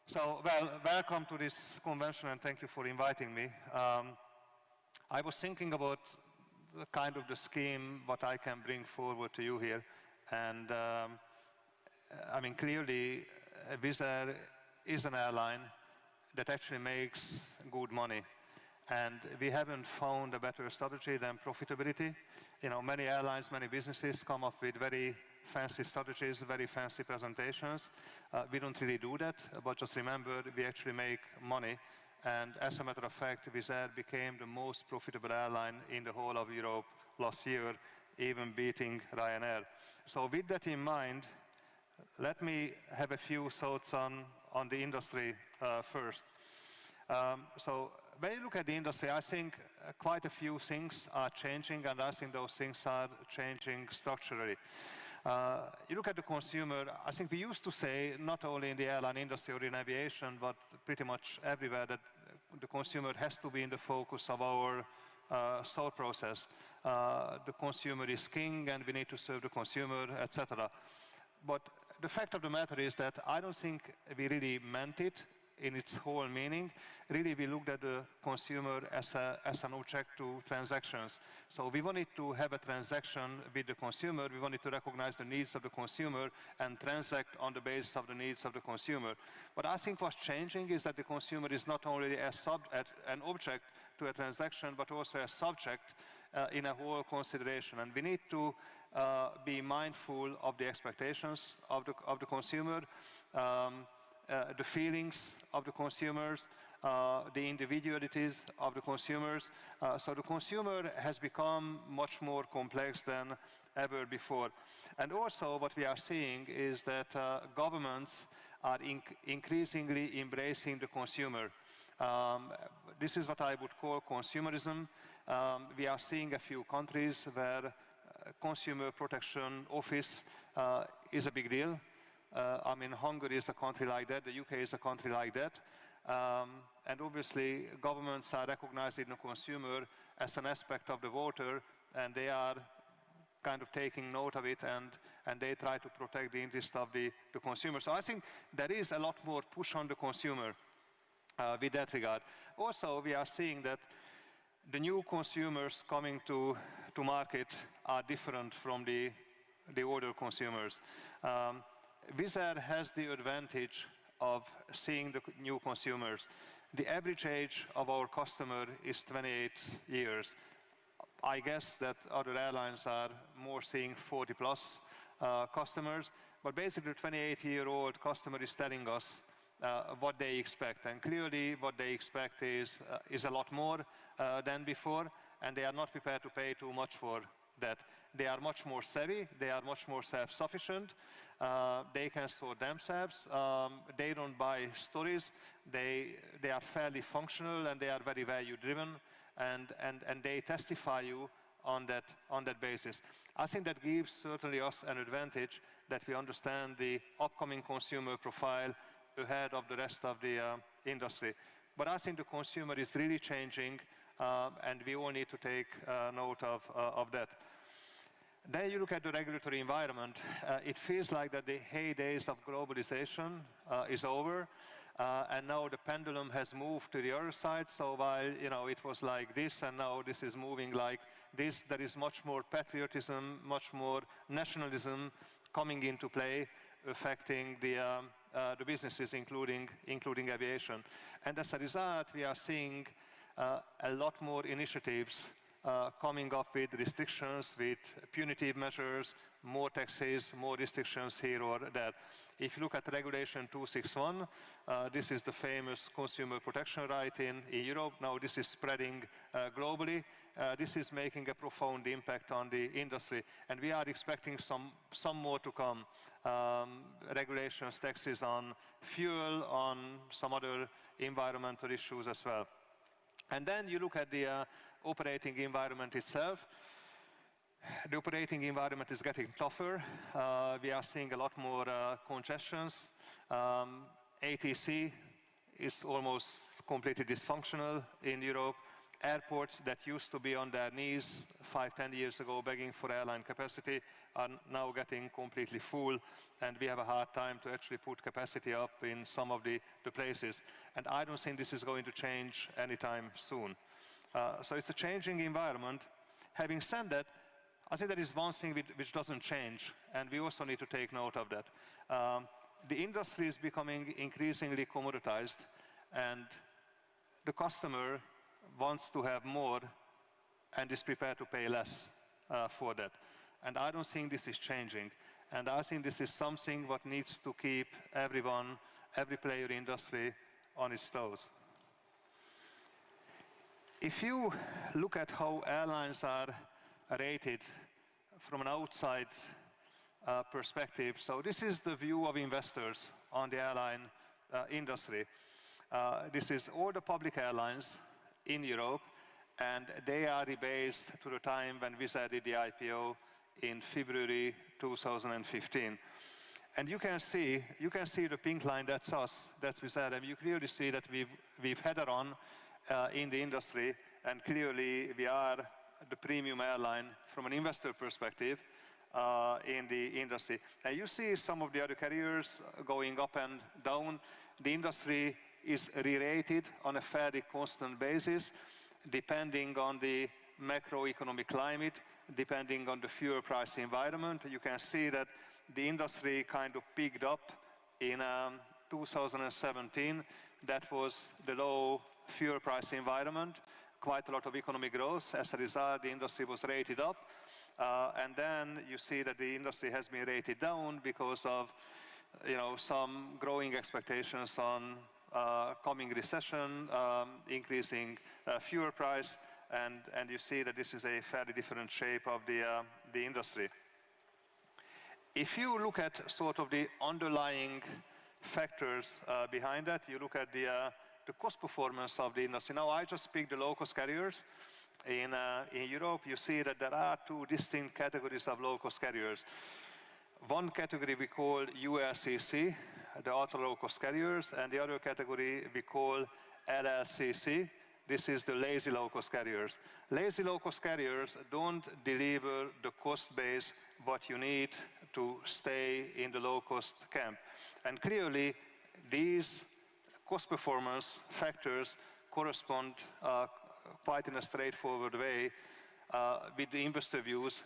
So, well, welcome to this convention and thank you for inviting me. I was thinking about the kind of the scheme, what I can bring forward to you here. And I mean, clearly, Wizz Air is an airline that actually makes good money. And we haven't found a better strategy than profitability. You know, many airlines, many businesses come up with very fancy strategies, very fancy presentations. We don't really do that, but just remember, we actually make money. And as a matter of fact, Wizz Air became the most profitable airline in the whole of Europe last year, even beating Ryanair. So with that in mind, let me have a few thoughts on the industry first. So when you look at the industry, I think quite a few things are changing, and I think those things are changing structurally. You look at the consumer, I think we used to say, not only in the airline industry or in aviation, but pretty much everywhere, that the consumer has to be in the focus of our thought process. The consumer is king, and we need to serve the consumer, etc. But the fact of the matter is that I don't think we really meant it in its whole meaning. Really, we looked at the consumer as an object to transactions. So we wanted to have a transaction with the consumer. We wanted to recognize the needs of the consumer and transact on the basis of the needs of the consumer. But I think what's changing is that the consumer is not only an object to a transaction, but also a subject in a whole consideration. And we need to be mindful of the expectations of the consumer, the feelings of the consumers, the individualities of the consumers. So the consumer has become much more complex than ever before. And also what we are seeing is that governments are increasingly embracing the consumer. This is what I would call consumerism. We are seeing a few countries where consumer protection office is a big deal. I mean, Hungary is a country like that, the UK is a country like that. And obviously, governments are recognizing the consumer as an aspect of the voter, and they are kind of taking note of it, and they try to protect the interest of the consumer. So I think there is a lot more push on the consumer with that regard. Also, we are seeing that the new consumers coming to market are different from the older consumers. Wizz Air has the advantage of seeing the new consumers. The average age of our customer is 28 years. I guess that other airlines are more seeing 40-plus customers, but basically the 28-year-old customer is telling us what they expect. And clearly what they expect is a lot more than before, and they are not prepared to pay too much for that. They are much more savvy, they are much more self-sufficient, they can sort themselves, they don't buy stories, they are fairly functional, and they are very value-driven, and they testify you on that basis. I think that gives certainly us an advantage that we understand the upcoming consumer profile ahead of the rest of the industry. But I think the consumer is really changing, and we all need to take note of that. Then you look at the regulatory environment. It feels like that the heydays of globalization is over, and now the pendulum has moved to the other side. So while it was like this, and now this is moving like this, there is much more patriotism, much more nationalism coming into play, affecting the businesses, including aviation. And as a result, we are seeing a lot more initiatives coming up with restrictions, with punitive measures, more taxes, more restrictions here or there. If you look at Regulation 261, this is the famous consumer protection right in Europe. Now this is spreading globally. This is making a profound impact on the industry, and we are expecting some more to come. Regulations, taxes on fuel, on some other environmental issues as well. And then you look at the operating environment itself. The operating environment is getting tougher. We are seeing a lot more congestions. ATC is almost completely dysfunctional in Europe. Airports that used to be on their knees 5, 10 years ago begging for airline capacity are now getting completely full, and we have a hard time to actually put capacity up in some of the places. And I don't think this is going to change anytime soon. So it's a changing environment. Having said that, I think there is one thing which doesn't change, and we also need to take note of that. The industry is becoming increasingly commoditized, and the customer wants to have more and is prepared to pay less for that. And I don't think this is changing. And I think this is something what needs to keep everyone, every player in the industry on its toes. If you look at how airlines are rated from an outside perspective, so this is the view of investors on the airline industry. This is all the public airlines in Europe, and they are rebased to the time when Wizz Air did the IPO in February 2015. And you can see the pink line, that's us, that's Wizz Air, and you clearly see that we've had a run in the industry, and clearly we are the premium airline from an investor perspective in the industry. And you see some of the other carriers going up and down. The industry is re-rated on a fairly constant basis, depending on the macroeconomic climate, depending on the fuel price environment. You can see that the industry kind of picked up in 2017. That was the low fuel price environment, quite a lot of economic growth. As a result, the industry was rated up. And then you see that the industry has been rated down because of some growing expectations on coming recession, increasing fuel price, and you see that this is a fairly different shape of the industry. If you look at sort of the underlying factors behind that, you look at the cost performance of the industry. Now, I just picked the low-cost carriers in Europe. You see that there are two distinct categories of low-cost carriers. One category we call ULCC, the ultra low-cost carriers, and the other category we call LLCC. This is the lazy low-cost carriers. Lazy low-cost carriers don't deliver the cost base what you need to stay in the low-cost camp. And clearly, these cost performance factors correspond quite in a straightforward way with the investor views,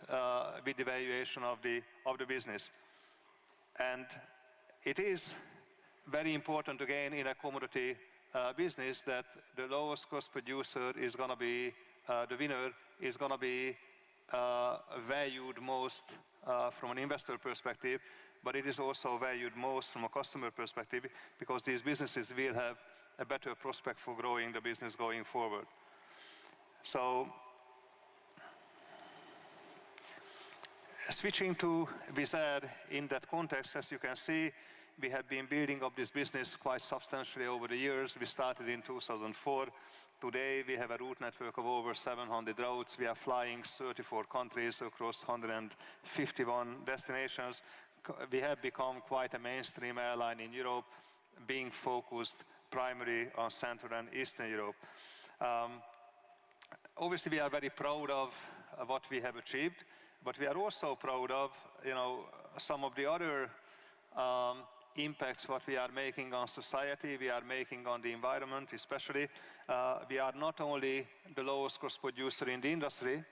with the valuation of the business. And it is very important, again, in a commodity business that the lowest cost producer is going to be the winner, is going to be valued most from an investor perspective, but it is also valued most from a customer perspective, because these businesses will have a better prospect for growing the business going forward. So, switching to Wizz Air in that context, as you can see, we have been building up this business quite substantially over the years. We started in 2004. Today, we have a route network of over 700 routes. We are flying 34 countries across 151 destinations. We have become quite a mainstream airline in Europe, being focused primarily on Central and Eastern Europe. Obviously, we are very proud of what we have achieved, but we are also proud of, some of the other impacts what we are making on society, we are making on the environment especially. We are not only the lowest cost producer in the industry,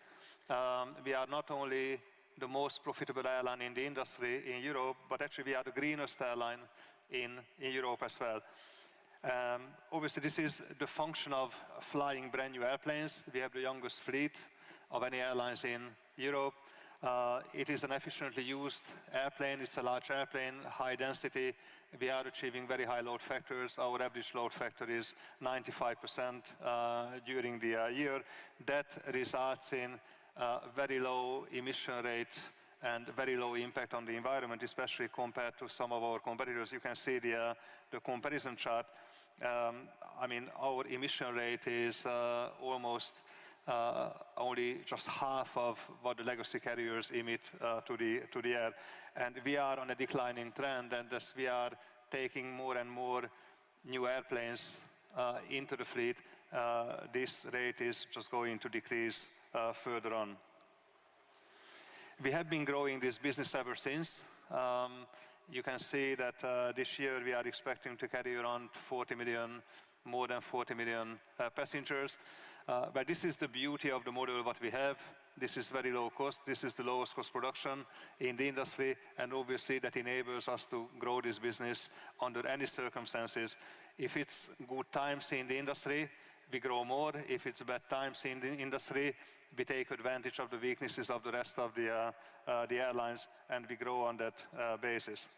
we are not only the most profitable airline in the industry in Europe, but actually we are the greenest airline in Europe as well. Obviously, this is the function of flying brand new airplanes. We have the youngest fleet of any airlines in Europe. It is an efficiently used airplane. It's a large airplane, high density. We are achieving very high load factors. Our average load factor is 95% during the year. That results in very low emission rate and very low impact on the environment, especially compared to some of our competitors. You can see the comparison chart. I mean, our emission rate is almost only just half of what the legacy carriers emit to the air. And we are on a declining trend, and as we are taking more and more new airplanes into the fleet, this rate is just going to decrease further on. We have been growing this business ever since. You can see that this year we are expecting to carry around 40 million, more than 40 million passengers. But this is the beauty of the model what we have. This is very low cost. This is the lowest cost production in the industry, and obviously that enables us to grow this business under any circumstances. If it's good times in the industry, we grow more. If it's bad times in the industry, we take advantage of the weaknesses of the rest of the airlines, and we grow on that basis.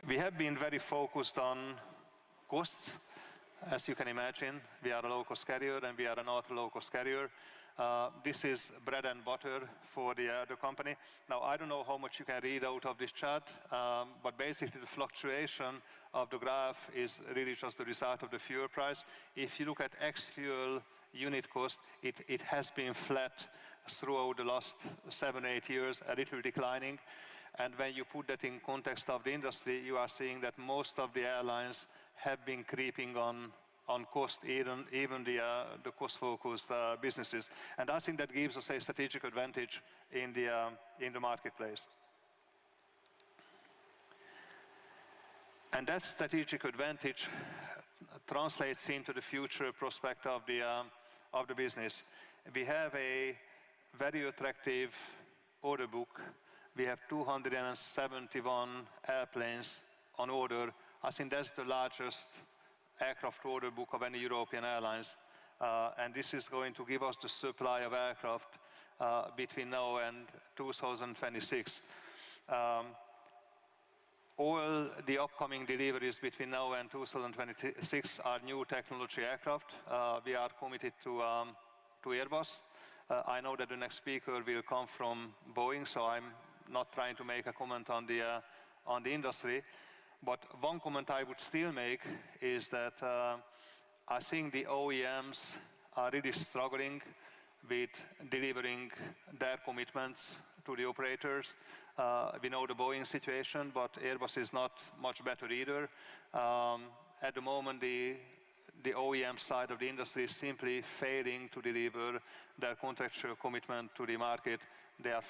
We have been very focused on costs. As you can imagine, we are a low-cost carrier and we are an ultra-low-cost carrier. This is bread and butter for the company. Now, I don't know how much you can read out of this chart, but basically the fluctuation of the graph is really just the result of the fuel price. If you look at ex-fuel unit cost, it has been flat throughout the last 7-8 years, a little declining. And when you put that in context of the industry, you are seeing that most of the airlines have been creeping on cost, even the cost-focused businesses. And I think that gives us a strategic advantage in the marketplace. And that strategic advantage translates into the future prospect of the business. We have a very attractive order book. We have 271 airplanes on order. I think that's the largest aircraft order book of any European airlines. And this is going to give us the supply of aircraft between now and 2026. All the upcoming deliveries between now and 2026 are new technology aircraft. We are committed to Airbus. I know that the next speaker will come from Boeing, so I'm not trying to make a comment on the industry. But one comment I would still make is that I think the OEMs are really struggling with delivering their commitments to the operators. We know the Boeing situation, but Airbus is not much better either. At the moment, the OEM side of the industry is simply failing to deliver their contractual commitment to the market. They are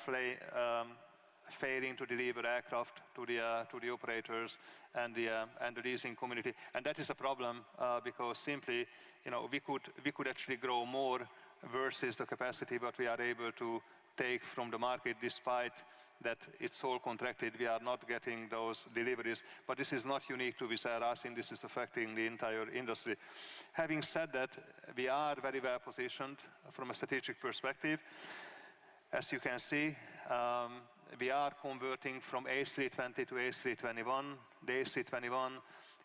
failing to deliver aircraft to the operators and the leasing community, and that is a problem because simply, we could actually grow more versus the capacity what we are able to take from the market, despite that it's all contracted. We are not getting those deliveries, but this is not unique to Wizz Air. I think this is affecting the entire industry. Having said that, we are very well positioned from a strategic perspective. As you can see, we are converting from A320 to A321. The A321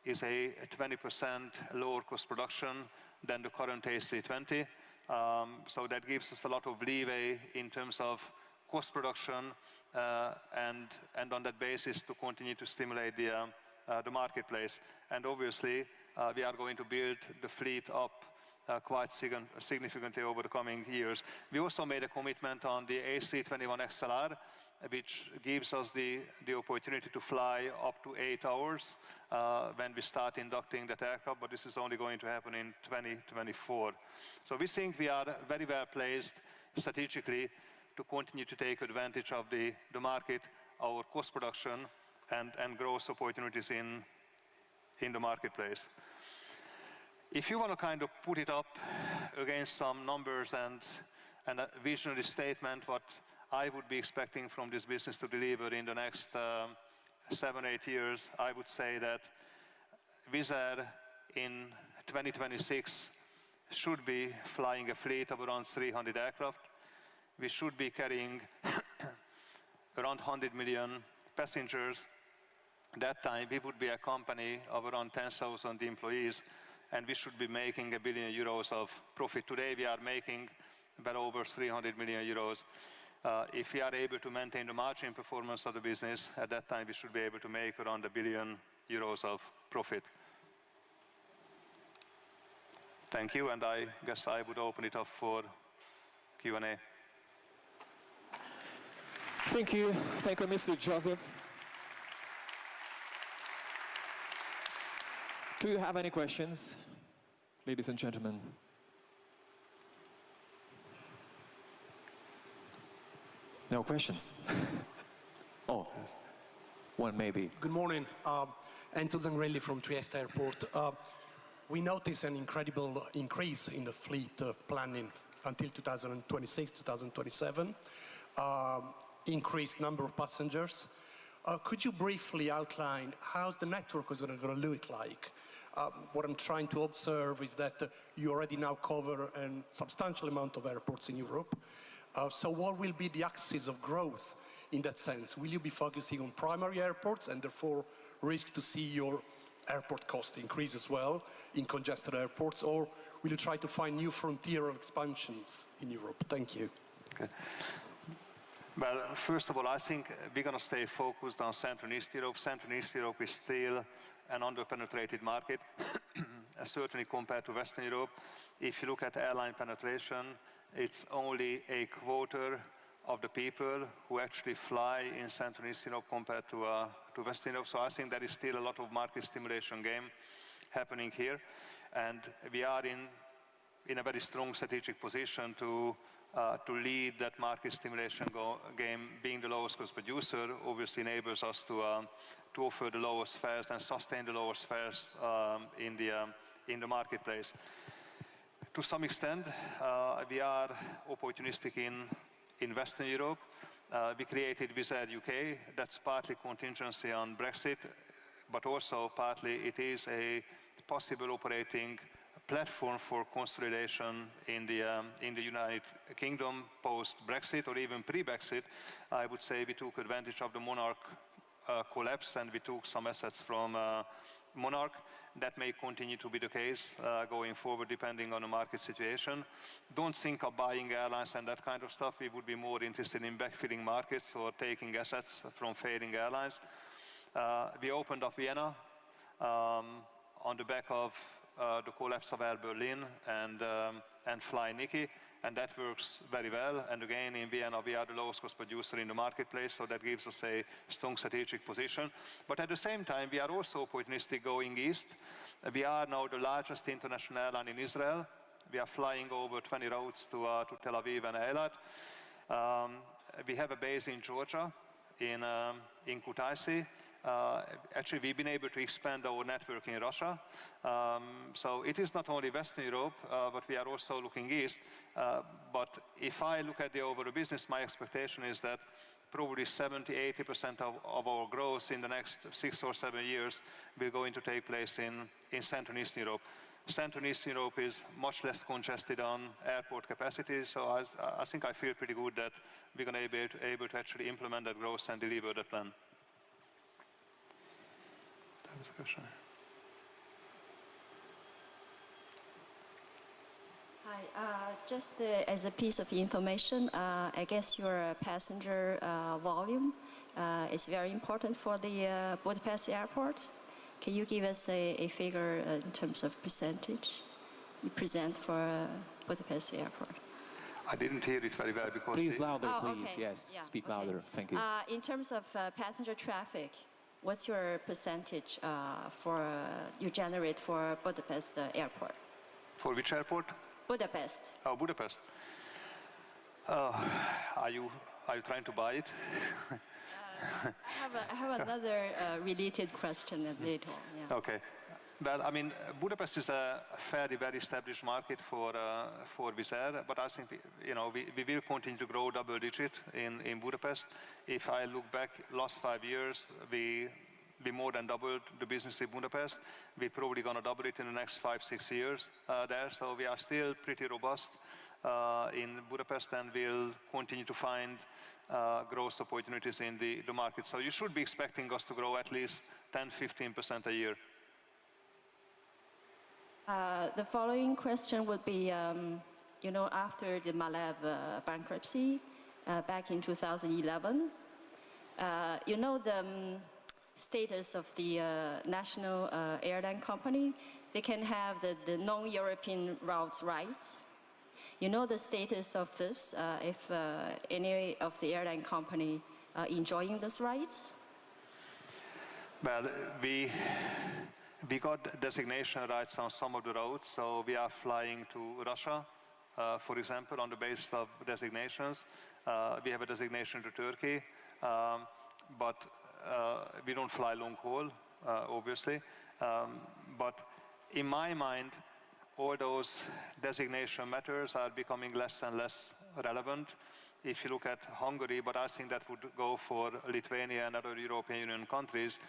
is a 20% lower cost production than the current A320. So that gives us a lot of leeway in terms of cost production and on that basis to continue to stimulate the marketplace. And obviously, we are going to build the fleet up quite significantly over the coming years. We also made a commitment on the A321XLR, which gives us the opportunity to fly up to 8 hours when we start inducting that aircraft, but this is only going to happen in 2024. So we think we are very well placed strategically to continue to take advantage of the market, our cost production, and growth opportunities in the marketplace. If you want to kind of put it up against some numbers and a visionary statement, what I would be expecting from this business to deliver in the next 7-8 years, I would say that Wizz Air in 2026 should be flying a fleet of around 300 aircraft. We should be carrying around 100 million passengers. That time we would be a company of around 10,000 employees, and we should be making €1 billion of profit. Today we are making about over 300 million euros. If we are able to maintain the margin performance of the business, at that time we should be able to make around €1 billion of profit. Thank you, and I guess I would open it up for Q&A. Thank you, Mr. Joszef. Do you have any questions, ladies and gentlemen? No questions? Oh, one maybe. Good morning. Enzo Zangrelli from Trieste Airport. We notice an incredible increase in the fleet planning until 2026, 2027. Increased number of passengers. Could you briefly outline how the network is going to look like? What I'm trying to observe is that you already now cover a substantial amount of airports in Europe. So what will be the axis of growth in that sense? Will you be focusing on primary airports and therefore risk to see your airport cost increase as well in congested airports, or will you try to find new frontier of expansions in Europe? Thank you. Okay. Well, first of all, I think we're going to stay focused on Central and East Europe. Central and East Europe is still an under-penetrated market, certainly compared to Western Europe. If you look at airline penetration, it's only a quarter of the people who actually fly in Central and East Europe compared to Western Europe. So I think there is still a lot of market stimulation game happening here. And we are in a very strong strategic position to lead that market stimulation game. Being the lowest cost producer obviously enables us to offer the lowest fares and sustain the lowest fares in the marketplace. To some extent, we are opportunistic in Western Europe. We created Wizz Air UK. That's partly contingency on Brexit, but also partly it is a possible operating platform for consolidation in the United Kingdom post-Brexit or even pre-Brexit. I would say we took advantage of the Monarch collapse and we took some assets from Monarch. That may continue to be the case going forward depending on the market situation. Don't think of buying airlines and that kind of stuff. We would be more interested in backfilling markets or taking assets from failing airlines. We opened up Vienna on the back of the collapse of Air Berlin and Fly Niki, and that works very well. And again, in Vienna, we are the lowest cost producer in the marketplace, so that gives us a strong strategic position. But at the same time, we are also opportunistic going east. We are now the largest international airline in Israel. We are flying over 20 routes to Tel Aviv and Eilat. We have a base in Georgia, in Kutaisi. Actually, we've been able to expand our network in Russia. So it is not only Western Europe, but we are also looking east. But if I look at the overall business, my expectation is that probably 70–80% of our growth in the next 6 or 7 years will going to take place in Central and Eastern Europe. Central and Eastern Europe is much less congested on airport capacity, so I think I feel pretty good that we're going to be able to actually implement that growth and deliver the plan. Question. Hi, just as a piece of information, I guess your passenger volume is very important for the Budapest airport. Can you give us a figure in terms of percentage you present for Budapest airport? I didn't hear it very well because... Please louder, please. Okay. Yes, yeah, speak okay. louder. Thank you. In terms of passenger traffic, what's your percentage you generate for Budapest airport? For which airport? Budapest. Oh, Budapest. Are you trying to buy it? I have another related question later on. Yeah. Okay. Well, I mean, Budapest is a fairly very established market for Wizz Air, but I think we will continue to grow double digit in Budapest. If I look back last 5 years, we more than doubled the business in Budapest. We're probably going to double it in the next 5–6 years there. So we are still pretty robust in Budapest, and we'll continue to find growth opportunities in the market. So you should be expecting us to grow at least 10–15% a year. The following question would be, after the Malev bankruptcy back in 2011, the status of the national airline company, they can have the non-European routes rights. You know the status of this, if any of the airline company enjoying these rights? Well, We got designation rights on some of the routes, so we are flying to Russia, for example, on the basis of designations. We have a designation to Turkey, but we don't fly long haul, obviously. But in my mind, all those designation matters are becoming less and less relevant. If you look at Hungary, but I think that would go for Lithuania and other European Union countries,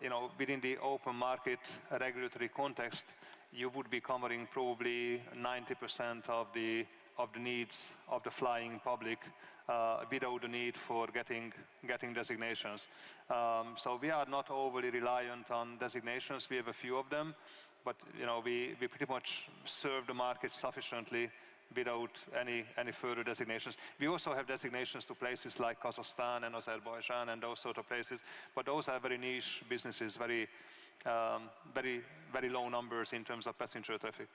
you know, within the open market regulatory context, you would be covering probably 90% of the needs of the flying public without the need for getting designations. So we are not overly reliant on designations. We have a few of them, but you know, we pretty much serve the market sufficiently without any further designations. We also have designations to places like Kazakhstan and Azerbaijan and those sort of places, but those are very niche businesses, very low numbers in terms of passenger traffic.